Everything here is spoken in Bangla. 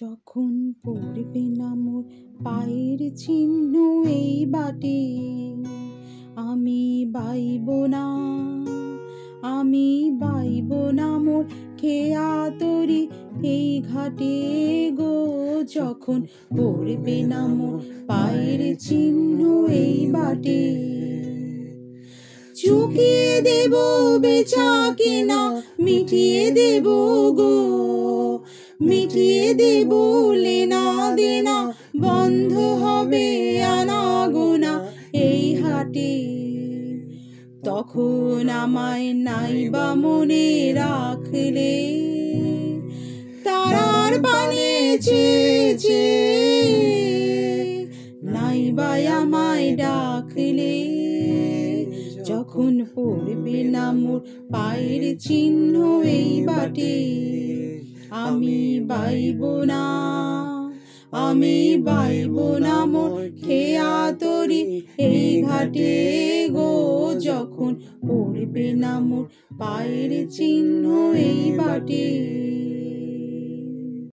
যখন পড়বে না মোর পায়ের চিহ্ন এই বাটে, আমি বাইব না, আমি বাইব না মোর খেয়া তরি এই ঘাটে গো। যখন পড়বে না মোর পায়ের চিহ্ন এই বাটে, চুকিয়ে দেব বেচা কেনা, মিটিয়ে দেব গো, মিটিয়ে দেব লেনা দেনা, বন্ধ হবে আনা গোনা এই হাটে। তখন আমায় নাইবা মনে রাখলে, তারার পানে চেয়ে নাইবা আমায় ডাকলে। যখন পড়বে না মোর পায়ের চিহ্ন এই বাটে, আমি বাইব না, আমি বাইব না মোর খেয়া তরি এই ঘাটে গো। যখন পড়বে না মোর পায়ের চিহ্ন এই বাটে।